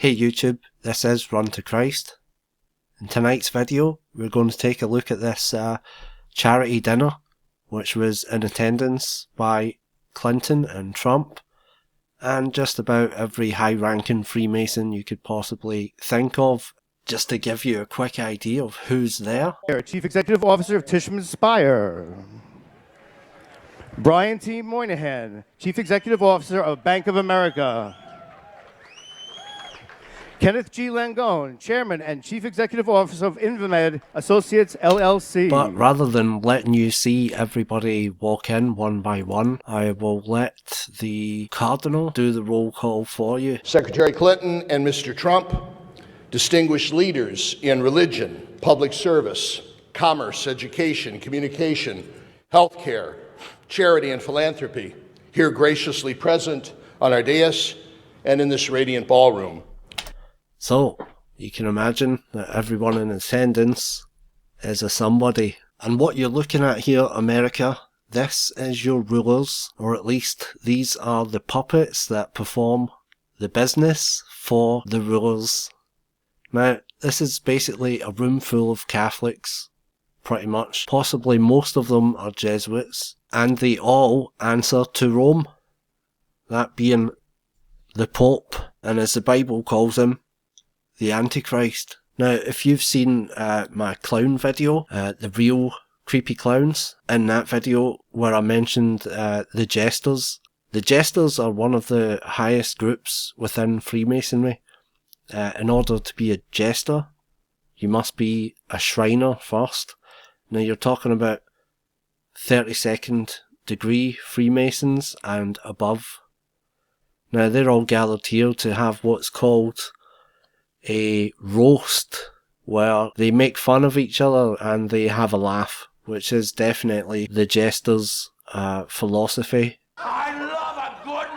Hey YouTube, this is Run to Christ. In tonight's video, we're going to take a look at this charity dinner, which was in attendance by Clinton and Trump, and just about every high-ranking Freemason you could possibly think of. Just to give you a quick idea of who's there. Chief Executive Officer of Tishman Spire. Brian T. Moynihan, Chief Executive Officer of Bank of America. Kenneth G. Langone, Chairman and Chief Executive Officer of Invamed Associates, LLC. But rather than letting you see everybody walk in one by one, I will let the Cardinal do the roll call for you. Secretary Clinton and Mr. Trump, distinguished leaders in religion, public service, commerce, education, communication, healthcare, charity, and philanthropy, here graciously present on our dais and in this radiant ballroom. So, you can imagine that everyone in attendance is a somebody. And what you're looking at here, America, this is your rulers, or at least these are the puppets that perform the business for the rulers. Now, this is basically a room full of Catholics, pretty much. Possibly most of them are Jesuits, and they all answer to Rome, that being the Pope, and as the Bible calls him, the Antichrist. Now, if you've seen my clown video, the real creepy clowns, in that video where I mentioned the Jesters are one of the highest groups within Freemasonry. In order to be a jester, you must be a Shriner first. Now, you're talking about 32nd degree Freemasons and above. Now, they're all gathered here to have what's called a roast, where they make fun of each other and they have a laugh, which is definitely the jester's philosophy. I love a good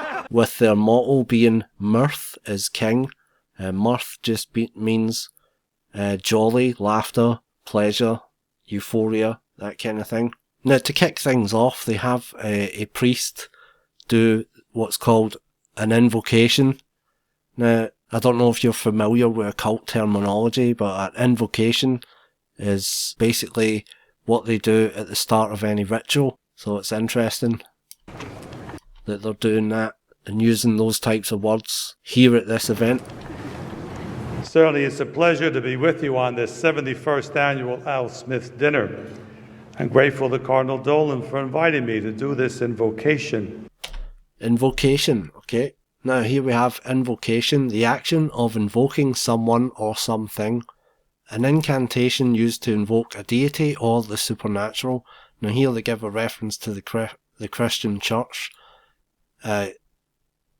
roast! With their motto being mirth is king. Mirth just means jolly, laughter, pleasure, euphoria, that kind of thing. Now, to kick things off, they have a priest do what's called an invocation. Now, I don't know if you're familiar with occult terminology, but an invocation is basically what they do at the start of any ritual. So it's interesting that they're doing that and using those types of words here at this event. Certainly, it's a pleasure to be with you on this 71st annual Al Smith dinner. I'm grateful to Cardinal Dolan for inviting me to do this invocation. Invocation, okay. Now here we have invocation, the action of invoking someone or something. An incantation used to invoke a deity or the supernatural. Now here they give a reference to the Christian church,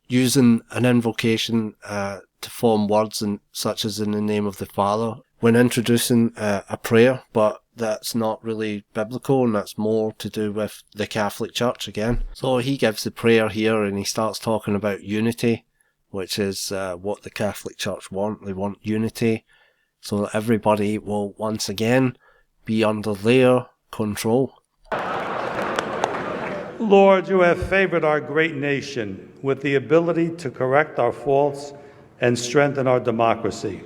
using an invocation to form words such as in the name of the Father when introducing a prayer, but that's not really biblical, and that's more to do with the Catholic Church again. So he gives the prayer here and he starts talking about unity, which is what the Catholic Church want. They want unity so that everybody will once again be under their control. Lord, you have favored our great nation with the ability to correct our faults and strengthen our democracy.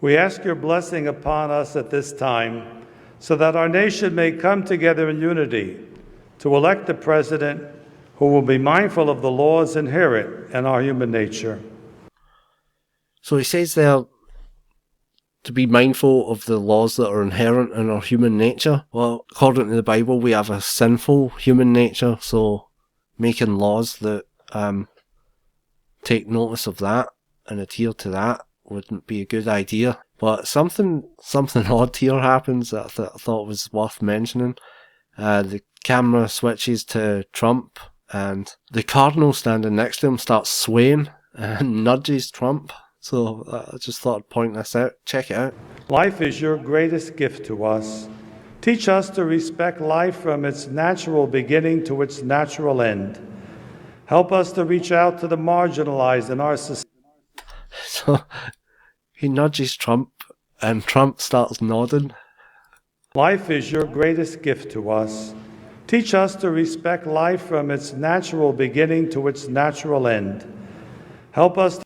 We ask your blessing upon us at this time so that our nation may come together in unity to elect a president who will be mindful of the laws inherent in our human nature. So he says there to be mindful of the laws that are inherent in our human nature. Well, according to the Bible, we have a sinful human nature, so making laws that take notice of that and adhere to that wouldn't be a good idea. But something odd here happens that I thought was worth mentioning. The camera switches to Trump, and the Cardinal standing next to him starts swaying and nudges Trump. So I just thought I'd point this out. Check it out. Life is your greatest gift to us. Teach us to respect life from its natural beginning to its natural end. Help us to reach out to the marginalized in our society. So he nudges Trump, and Trump starts nodding. Life is your greatest gift to us. Teach us to respect life from its natural beginning to its natural end. Help us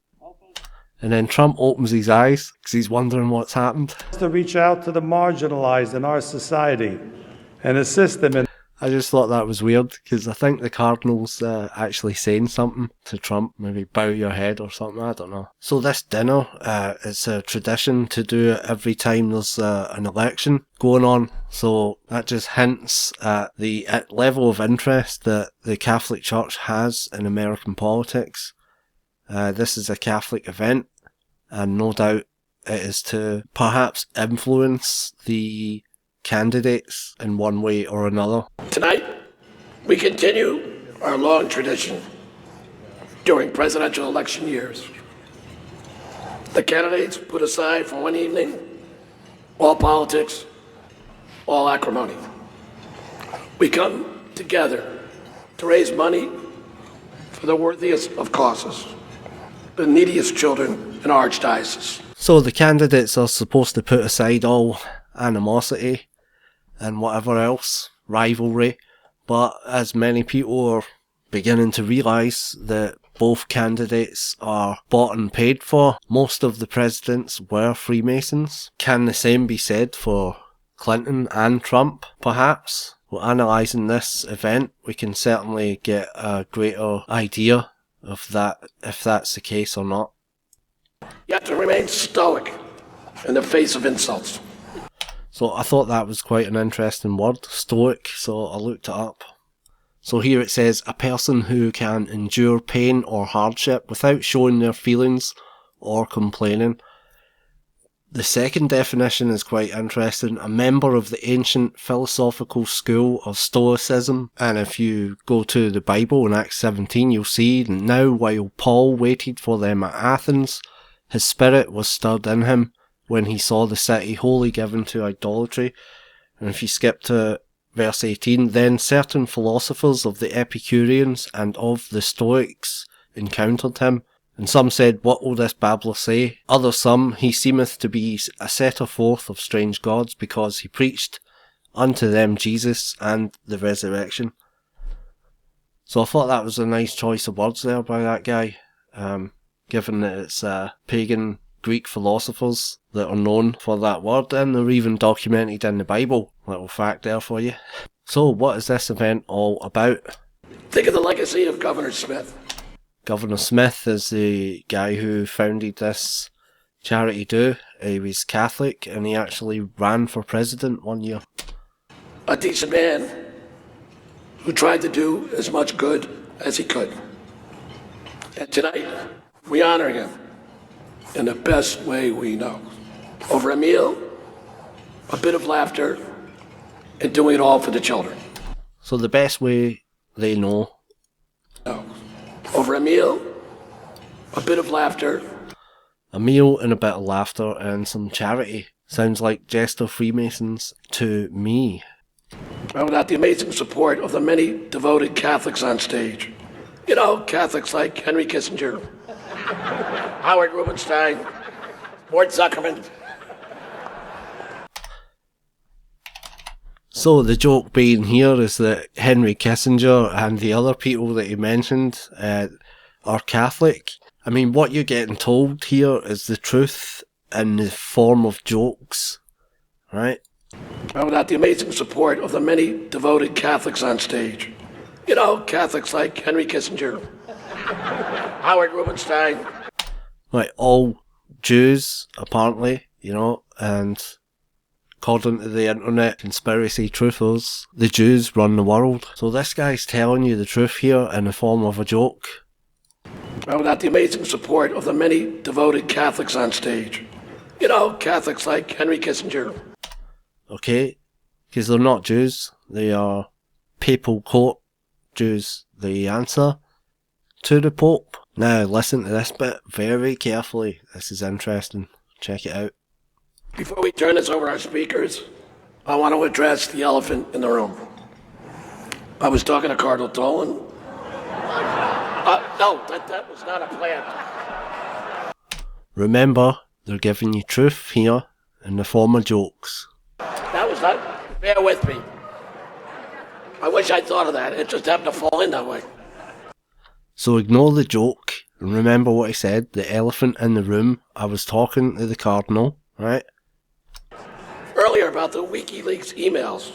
And then Trump opens his eyes because he's wondering what's happened. To reach out to the marginalized in our society and assist them in. I just thought that was weird because I think the Cardinal's actually saying something to Trump, maybe bow your head or something, I don't know. So this dinner, it's a tradition to do it every time there's an election going on. So that just hints at the level of interest that the Catholic Church has in American politics. This is a Catholic event, and no doubt it is to perhaps influence the candidates in one way or another. Tonight, we continue our long tradition during presidential election years. The candidates put aside for one evening all politics, all acrimony. We come together to raise money for the worthiest of causes, the neediest children in our archdiocese. So the candidates are supposed to put aside all animosity and whatever else, rivalry, but as many people are beginning to realise that both candidates are bought and paid for, most of the presidents were Freemasons. Can the same be said for Clinton and Trump, perhaps? Well, analysing this event, we can certainly get a greater idea of that, if that's the case or not. You have to remain stoic in the face of insults. So I thought that was quite an interesting word, stoic, so I looked it up. So here it says, a person who can endure pain or hardship without showing their feelings or complaining. The second definition is quite interesting, a member of the ancient philosophical school of Stoicism. And if you go to the Bible in Acts 17, you'll see, now while Paul waited for them at Athens, his spirit was stirred in him when he saw the city wholly given to idolatry. And if you skip to verse 18, then certain philosophers of the Epicureans and of the Stoics encountered him. And some said, what will this babbler say? Others some, he seemeth to be a setter forth of strange gods, because he preached unto them Jesus and the resurrection. So I thought that was a nice choice of words there by that guy, given that it's pagan Greek philosophers that are known for that word, and they're even documented in the Bible. Little fact there for you. So what is this event all about? Think of the legacy of Governor Smith. Governor Smith is the guy who founded this charity do. He was Catholic and he actually ran for president one year. A decent man who tried to do as much good as he could. And tonight, we honor him in the best way we know. Over a meal, a bit of laughter, and doing it all for the children. So the best way they know. No. Over a meal, a bit of laughter. A meal and a bit of laughter and some charity. Sounds like Jester Freemasons to me. And without the amazing support of the many devoted Catholics on stage. You know, Catholics like Henry Kissinger, Howard Rubenstein, Mort Zuckerman. So the joke being here is that Henry Kissinger and the other people that he mentioned are Catholic. I mean, what you're getting told here is the truth in the form of jokes, right? And without the amazing support of the many devoted Catholics on stage. You know, Catholics like Henry Kissinger, Howard Rubenstein. Right, all Jews, apparently, you know, and according to the internet conspiracy truthers, the Jews run the world. So this guy's telling you the truth here in the form of a joke. And without the amazing support of the many devoted Catholics on stage. You know, Catholics like Henry Kissinger. Okay, because they're not Jews, they are papal court Jews. The answer to the Pope. Now listen to this bit very carefully, this is interesting, check it out. Before we turn this over to our speakers, I want to address the elephant in the room. I was talking to Cardinal Dolan. No, that was not a plan. Remember, they're giving you truth here in the form of jokes. That was not, bear with me. I wish I'd thought of that, it just happened to fall in that way. So ignore the joke And remember what he said, the elephant in the room. I was talking to the Cardinal, right? Earlier about the WikiLeaks emails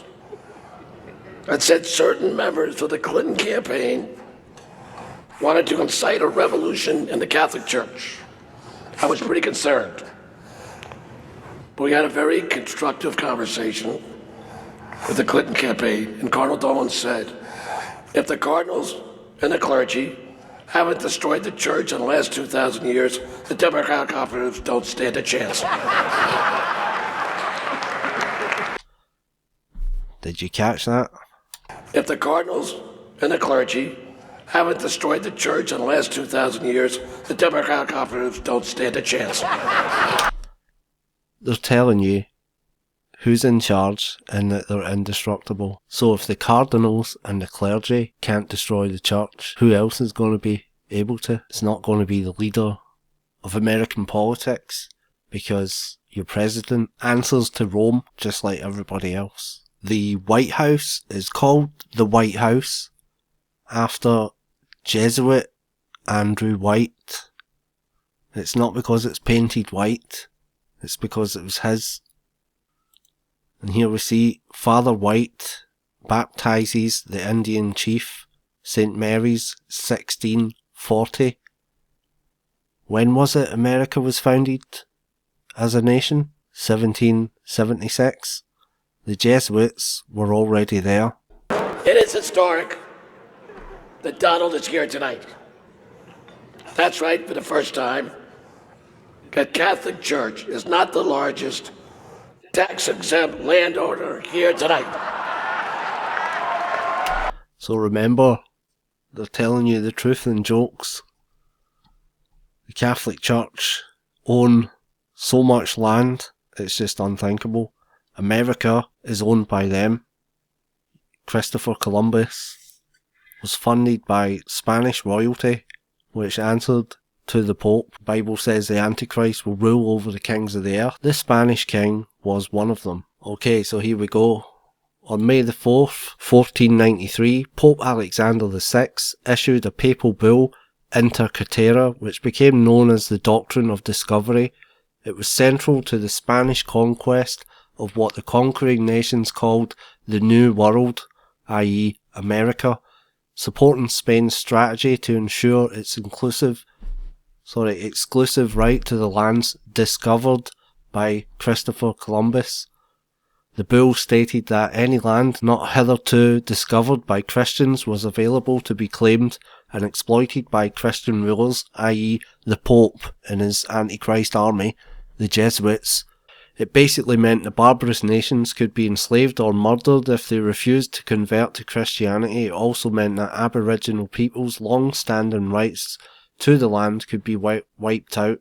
that said certain members of the Clinton campaign wanted to incite a revolution in the Catholic Church. I was pretty concerned. But we had a very constructive conversation with the Clinton campaign, and Cardinal Dolan said, if the cardinals and the clergy haven't destroyed the church in the last 2,000 years, the Democratic operatives don't stand a chance. Did you catch that? If the cardinals and the clergy haven't destroyed the church in the last 2,000 years, the Democratic operatives don't stand a chance. They're telling you who's in charge and that they're indestructible. So if the cardinals and the clergy can't destroy the church, who else is going to be able to? It's not going to be the leader of American politics, because your president answers to Rome just like everybody else. The White House is called the White House after Jesuit Andrew White. It's not because it's painted white, it's because it was his. And here we see Father White baptizes the Indian chief, St. Mary's, 1640. When was it America was founded as a nation? 1776. The Jesuits were already there. It is historic that Donald is here tonight. That's right, for the first time, the Catholic Church is not the largest tax-exempt landowner here tonight. So remember, they're telling you the truth in jokes. The Catholic Church own so much land, it's just unthinkable. America is owned by them. Christopher Columbus was funded by Spanish royalty, which answered to the Pope. The Bible says the Antichrist will rule over the kings of the earth. This Spanish king was one of them. Okay, so here we go. On May the 4th, 1493, Pope Alexander VI issued a papal bull, Inter Caetera, which became known as the Doctrine of Discovery. It was central to the Spanish conquest of what the conquering nations called the New World, i.e. America, supporting Spain's strategy to ensure its exclusive right to the lands discovered by Christopher Columbus. The bull stated that any land not hitherto discovered by Christians was available to be claimed and exploited by Christian rulers, i.e. the Pope and his Antichrist army, the Jesuits. It basically meant the barbarous nations could be enslaved or murdered if they refused to convert to Christianity. It also meant that Aboriginal people's long-standing rights to the land could be wiped out.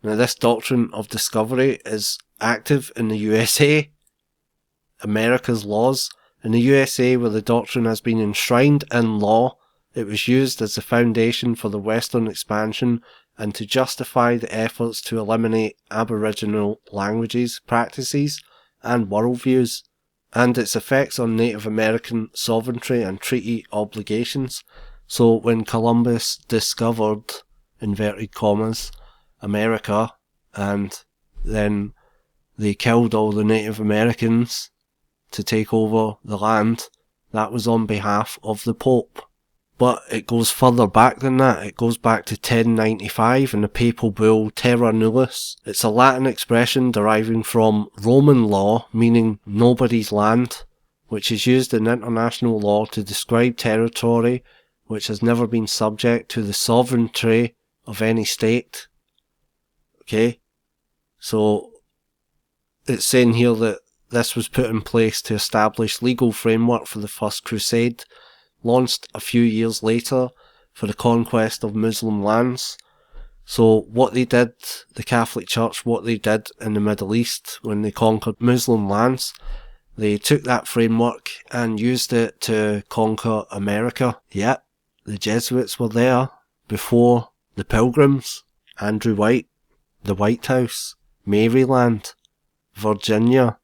Now, this doctrine of discovery is active in the USA, America's laws. In the USA, where the doctrine has been enshrined in law, it was used as the foundation for the Western expansion and to justify the efforts to eliminate Aboriginal languages, practices, and worldviews, and its effects on Native American sovereignty and treaty obligations. So when Columbus discovered, inverted commas, America, and then they killed all the Native Americans to take over the land, that was on behalf of the Pope. But it goes further back than that. It goes back to 1095 and the papal bull Terra Nullius. It's a Latin expression deriving from Roman law, meaning nobody's land, which is used in international law to describe territory which has never been subject to the sovereignty of any state. Okay? So, it's saying here that this was put in place to establish legal framework for the First Crusade, launched a few years later for the conquest of Muslim lands. So what they did, the Catholic Church, what they did in the Middle East when they conquered Muslim lands, they took that framework and used it to conquer America. Yeah, the Jesuits were there before the Pilgrims, Andrew White, the White House, Maryland, Virginia,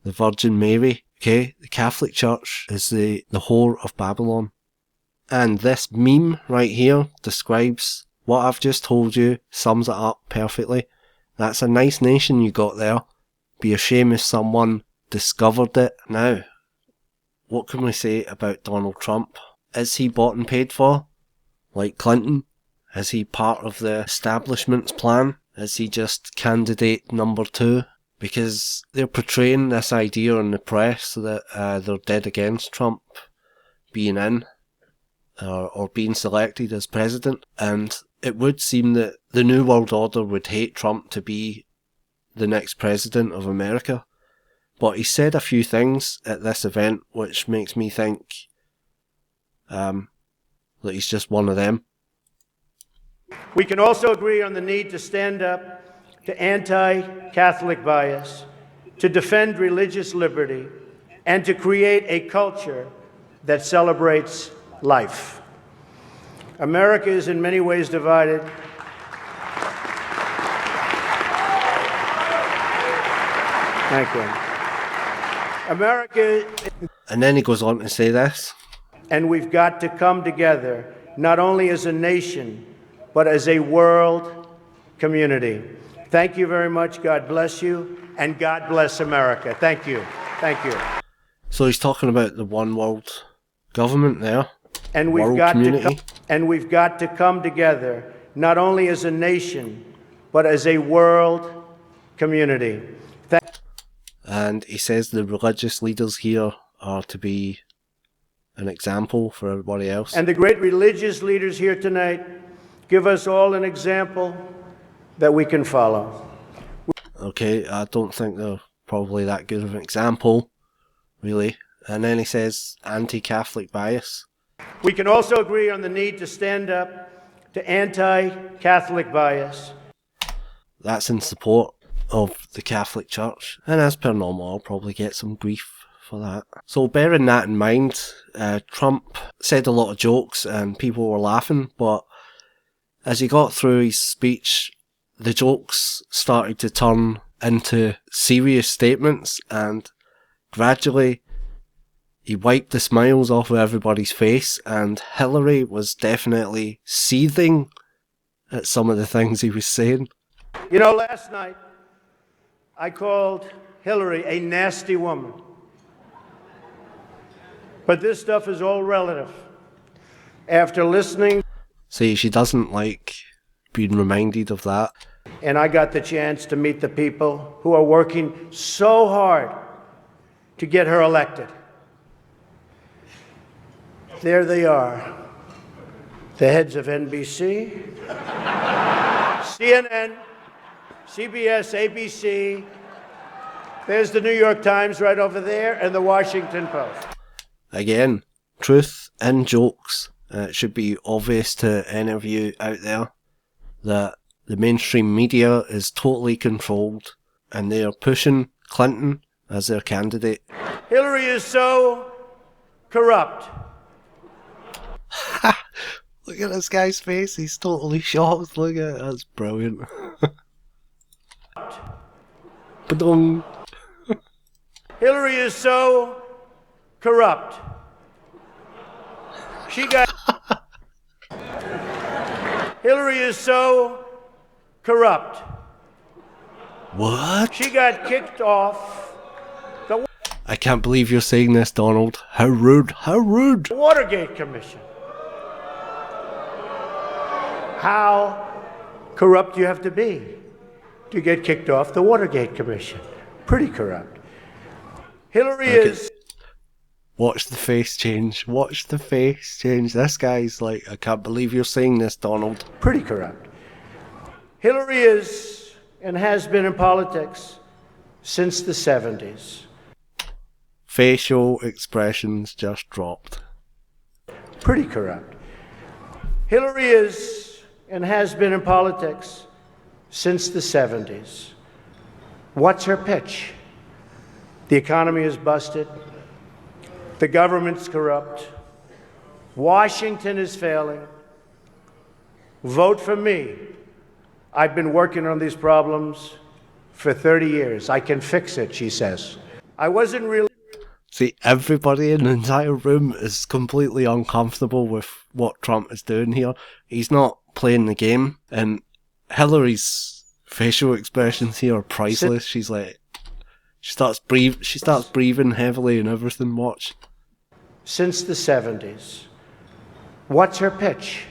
the Virgin Mary. Okay, the Catholic Church is the whore of Babylon. And this meme right here describes what I've just told you, sums it up perfectly. That's a nice nation you got there. Be a shame if someone discovered it. Now, what can we say about Donald Trump? Is he bought and paid for? Like Clinton? Is he part of the establishment's plan? Is he just candidate number 2? Because they're portraying this idea in the press that they're dead against Trump being in or being selected as president. And it would seem that the New World Order would hate Trump to be the next president of America. But he said a few things at this event which makes me think that he's just one of them. We can also agree on the need to stand up to anti-Catholic bias, to defend religious liberty, and to create a culture that celebrates life. America is in many ways divided. Thank you. America... And then he goes on to say this. And we've got to come together, not only as a nation, but as a world community. Thank you very much. God bless you. And God bless America. Thank you. Thank you. So he's talking about the one world government there. And we've got to come together, not only as a nation, but as a world community. And he says the religious leaders here are to be an example for everybody else. And the great religious leaders here tonight give us all an example that we can follow. Okay, I don't think they're probably that good of an example, really. And then he says anti-Catholic bias. We can also agree on the need to stand up to anti-Catholic bias. That's in support of the Catholic Church. And as per normal, I'll probably get some grief for that. So bearing that in mind, Trump said a lot of jokes and people were laughing, but as he got through his speech, the jokes started to turn into serious statements, and gradually he wiped the smiles off of everybody's face, and Hillary was definitely seething at some of the things he was saying. You know, last night I called Hillary a nasty woman. But this stuff is all relative. After listening... See, she doesn't like being reminded of that. And I got the chance to meet the people who are working so hard to get her elected. There they are. The heads of NBC, CNN, CBS, ABC. There's the New York Times right over there, and the Washington Post. Again, truth and jokes. It should be obvious to any of you out there that the mainstream media is totally controlled and they are pushing Clinton as their candidate. Hillary is so corrupt. Look at this guy's face, he's totally shocked. Look at it, that's brilliant. Ba-dong. Hillary is so corrupt. Hillary is so corrupt. What? She got kicked off the I can't believe you're saying this, Donald. How rude, how rude. Watergate Commission. How corrupt do you have to be to get kicked off the Watergate Commission? Pretty corrupt. Hillary is... Watch the face change. Watch the face change. This guy's like, I can't believe you're saying this, Donald. Pretty corrupt. Hillary is and has been in politics since the 70s. Facial expressions just dropped. Pretty corrupt. Hillary is and has been in politics since the 70s. What's her pitch? The economy is busted. The government's corrupt. Washington is failing. Vote for me. I've been working on these problems for 30 years. I can fix it, she says. I wasn't really... See, everybody in the entire room is completely uncomfortable with what Trump is doing here. He's not playing the game, and Hillary's facial expressions here are priceless. She's like, she starts breathing heavily and everything. Watch. Since the 70s. What's her pitch?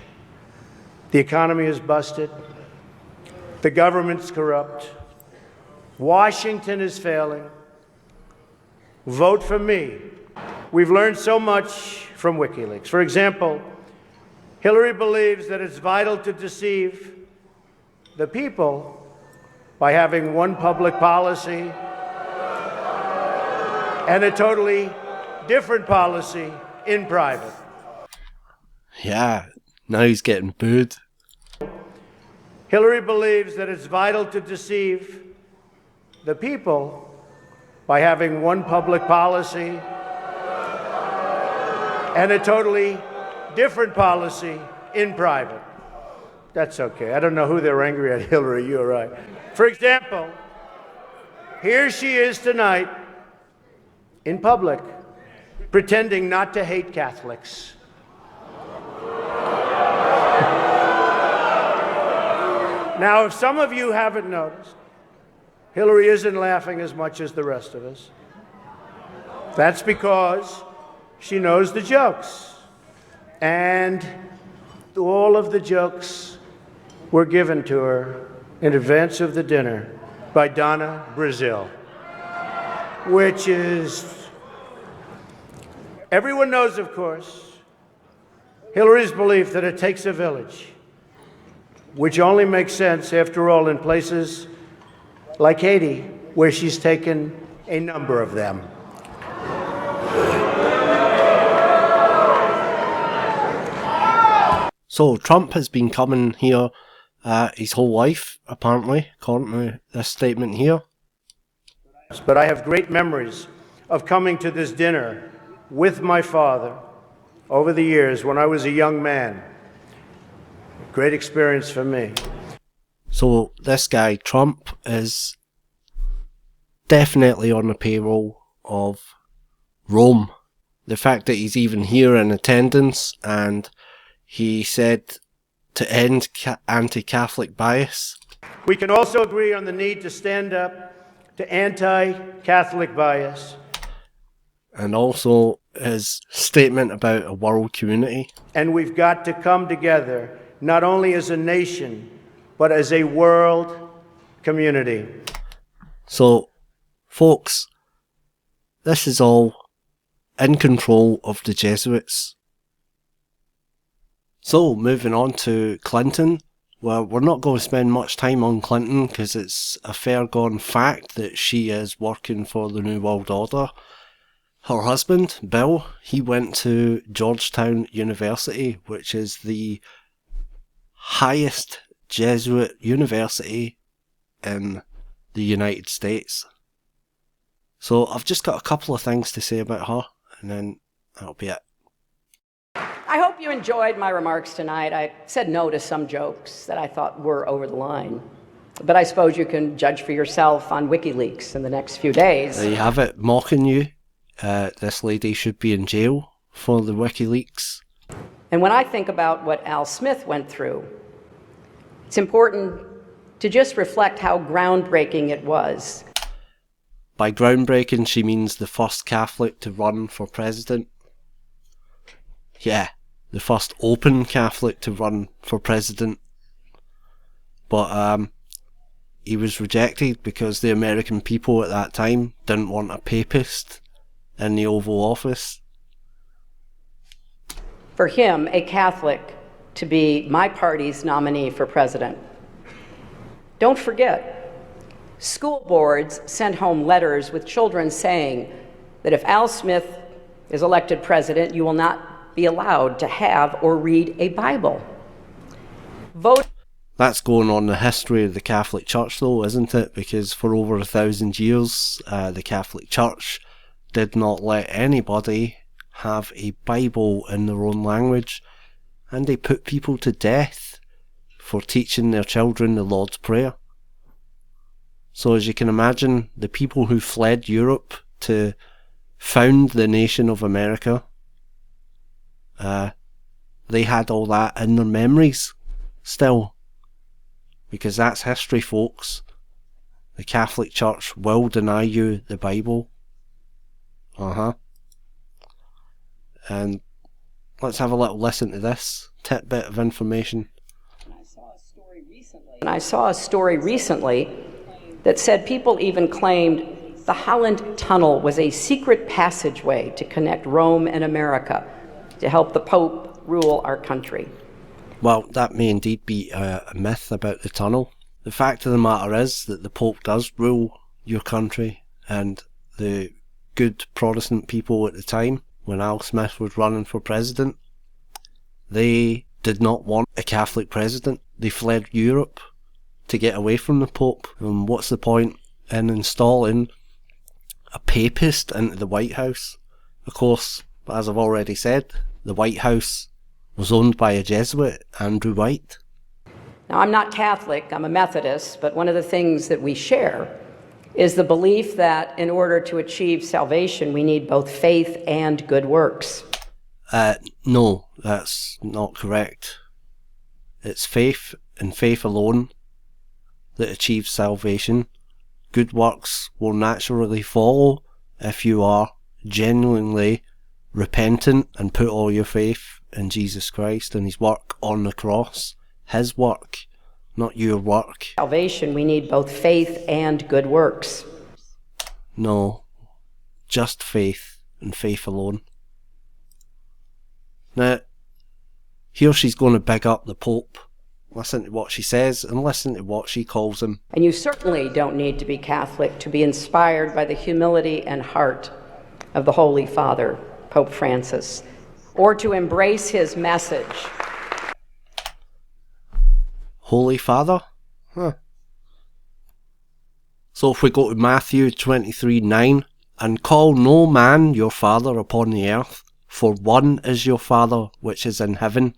The economy is busted. The government's corrupt. Washington is failing. Vote for me. We've learned so much from WikiLeaks. For example, Hillary believes that it's vital to deceive the people by having one public policy and a totally different policy in private. Yeah, now he's getting booed. Hillary believes that it's vital to deceive the people by having one public policy and a totally different policy in private. That's okay. I don't know who they're angry at, Hillary, you're right. For example, here she is tonight in public pretending not to hate Catholics. Now, if some of you haven't noticed, Hillary isn't laughing as much as the rest of us. That's because she knows the jokes. And all of the jokes were given to her in advance of the dinner by Donna Brazil, which is, everyone knows, of course, Hillary's belief that it takes a village, which only makes sense, after all, in places like Haiti, where she's taken a number of them. So Trump has been coming here his whole life, apparently, according to this statement here. But I have great memories of coming to this dinner with my father over the years when I was a young man. Great experience for me. So this guy, Trump, is definitely on the payroll of Rome. The fact that he's even here in attendance, and he said to end anti-Catholic bias. We can also agree on the need to stand up to anti-Catholic bias. And also his statement about a world community. And we've got to come together, not only as a nation, but as a world community. So, folks, this is all in control of the Jesuits. So, moving on to Clinton. Well, we're not going to spend much time on Clinton because it's a fair gone fact that she is working for the New World Order. Her husband, Bill, he went to Georgetown University, which is the highest Jesuit university in the United States. So I've just got a couple of things to say about her, and then that'll be it. I hope you enjoyed my remarks tonight. I said no to some jokes that I thought were over the line. But I suppose you can judge for yourself on WikiLeaks in the next few days. There you have it, mocking you. This lady should be in jail for the WikiLeaks. And when I think about what Al Smith went through, it's important to just reflect how groundbreaking it was. By groundbreaking, she means the first Catholic to run for president. Yeah, the first open Catholic to run for president. But he was rejected because the American people at that time didn't want a papist in the Oval Office. For him, a Catholic, to be my party's nominee for president. Don't forget, school boards sent home letters with children saying that if Al Smith is elected president, you will not be allowed to have or read a Bible. Vote. That's going on the history of the Catholic Church though, isn't it? Because for over 1,000 years, the Catholic Church did not let anybody have a Bible in their own language, and they put people to death for teaching their children the Lord's Prayer. So as you can imagine, the people who fled Europe to found the nation of America, they had all that in their memories still. Because that's history, folks. The Catholic Church will deny you the Bible. And let's have a little listen to this tidbit of information. And I saw a story recently that said people even claimed the Holland Tunnel was a secret passageway to connect Rome and America to help the Pope rule our country. Well, that may indeed be a myth about the tunnel. The fact of the matter is that the Pope does rule your country, and the good Protestant people at the time, when Al Smith was running for president, they did not want a Catholic president. They fled Europe to get away from the Pope. And what's the point in installing a papist into the White House? Of course, as I've already said, the White House was owned by a Jesuit, Andrew White. Now, I'm not Catholic, I'm a Methodist, but one of the things that we share is the belief that in order to achieve salvation, we need both faith and good works. No, that's not correct. It's faith and faith alone that achieves salvation. Good works will naturally follow if you are genuinely repentant and put all your faith in Jesus Christ and his work on the cross. His work, not your work. Salvation, we need both faith and good works. No, just faith and faith alone. Now, here she's going to big up the Pope. Listen to what she says and listen to what she calls him. And you certainly don't need to be Catholic to be inspired by the humility and heart of the Holy Father, Pope Francis, or to embrace his message. Holy Father? Huh. So if we go to Matthew 23:9, and call no man your father upon the earth, for one is your Father which is in heaven.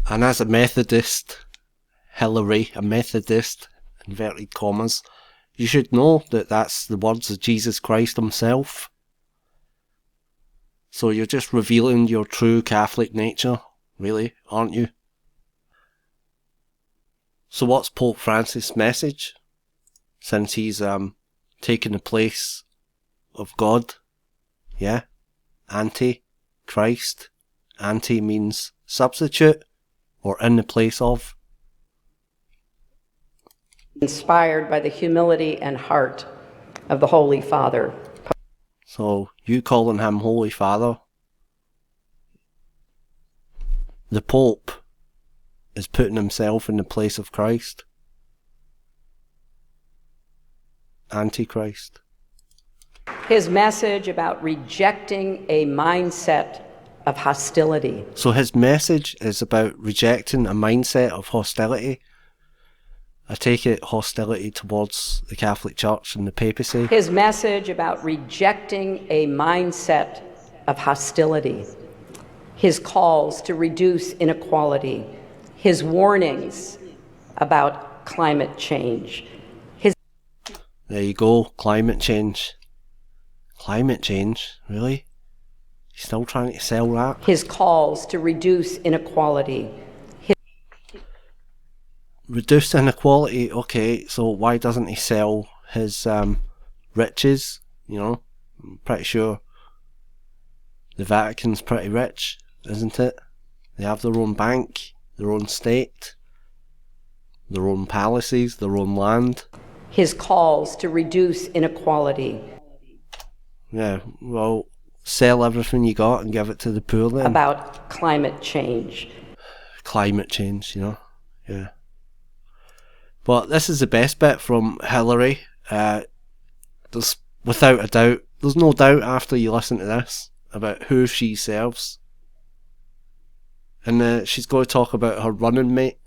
And as a Methodist, Hillary, a Methodist, inverted commas, you should know that that's the words of Jesus Christ himself. So you're just revealing your true Catholic nature, really, aren't you? So what's Pope Francis' message? Since he's taken the place of God, yeah? Anti-Christ. Anti means substitute, or in the place of. Inspired by the humility and heart of the Holy Father. So, you calling him Holy Father? The Pope is putting himself in the place of Christ. Antichrist. His message about rejecting a mindset of hostility. So his message is about rejecting a mindset of hostility. I take it hostility towards the Catholic Church and the papacy. His message about rejecting a mindset of hostility. His calls to reduce inequality. His warnings about climate change. There you go, climate change. Climate change? Really? You're still trying to sell that? His calls to reduce inequality. Reduce inequality, okay, so why doesn't he sell his riches? You know, I'm pretty sure the Vatican's pretty rich, isn't it? They have their own bank, their own state, their own palaces, their own land. His calls to reduce inequality. Yeah, well, sell everything you got and give it to the poor then. About climate change. Climate change, you know, yeah. But this is the best bit from Hillary. There's, without a doubt, there's no doubt after you listen to this about who she serves. And she's going to talk about her running mate,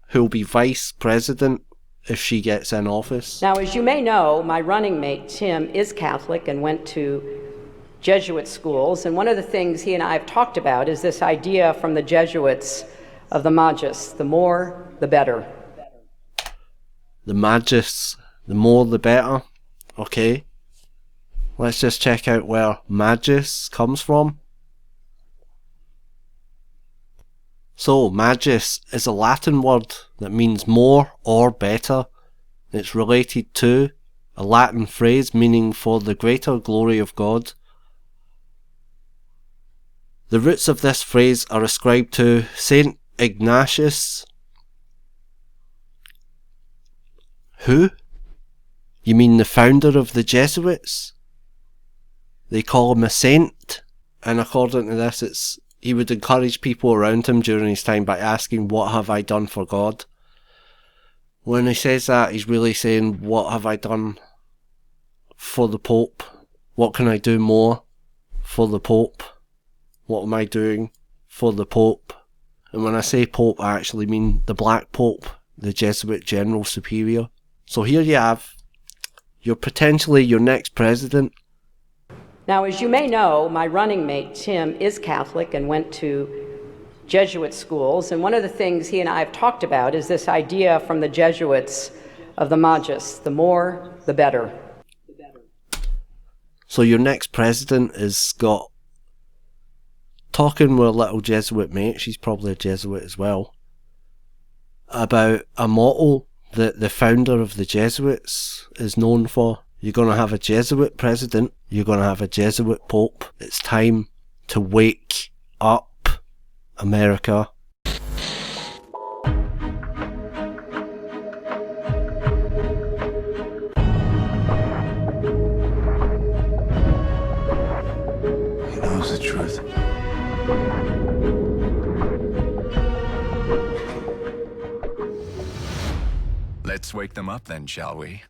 who'll be vice president if she gets in office. Now, as you may know, my running mate, Tim, is Catholic and went to Jesuit schools. And one of the things he and I have talked about is this idea from the Jesuits of the Magus, the more, the better. The Magus, The more the better. Okay. Let's just check out where magis comes from. So, magis is a Latin word that means more or better. It's related to a Latin phrase meaning for the greater glory of God. The roots of this phrase are ascribed to Saint Ignatius. Who? You mean the founder of the Jesuits? They call him a saint, and according to this, he would encourage people around him during his time by asking, "What have I done for God?" When he says that, he's really saying, "What have I done for the Pope? What can I do more for the Pope? What am I doing for the Pope?" And when I say Pope, I actually mean the Black Pope, the Jesuit General Superior. So here you have potentially your next president. Now, as you may know, my running mate, Tim, is Catholic and went to Jesuit schools. And one of the things he and I have talked about is this idea from the Jesuits of the magis, the more, the better. So your next president is got talking with a little Jesuit mate, she's probably a Jesuit as well, about a motto that the founder of the Jesuits is known for. You're going to have a Jesuit president, you're going to have a Jesuit pope. It's time to wake up, America. He knows the truth. Let's wake them up then, shall we?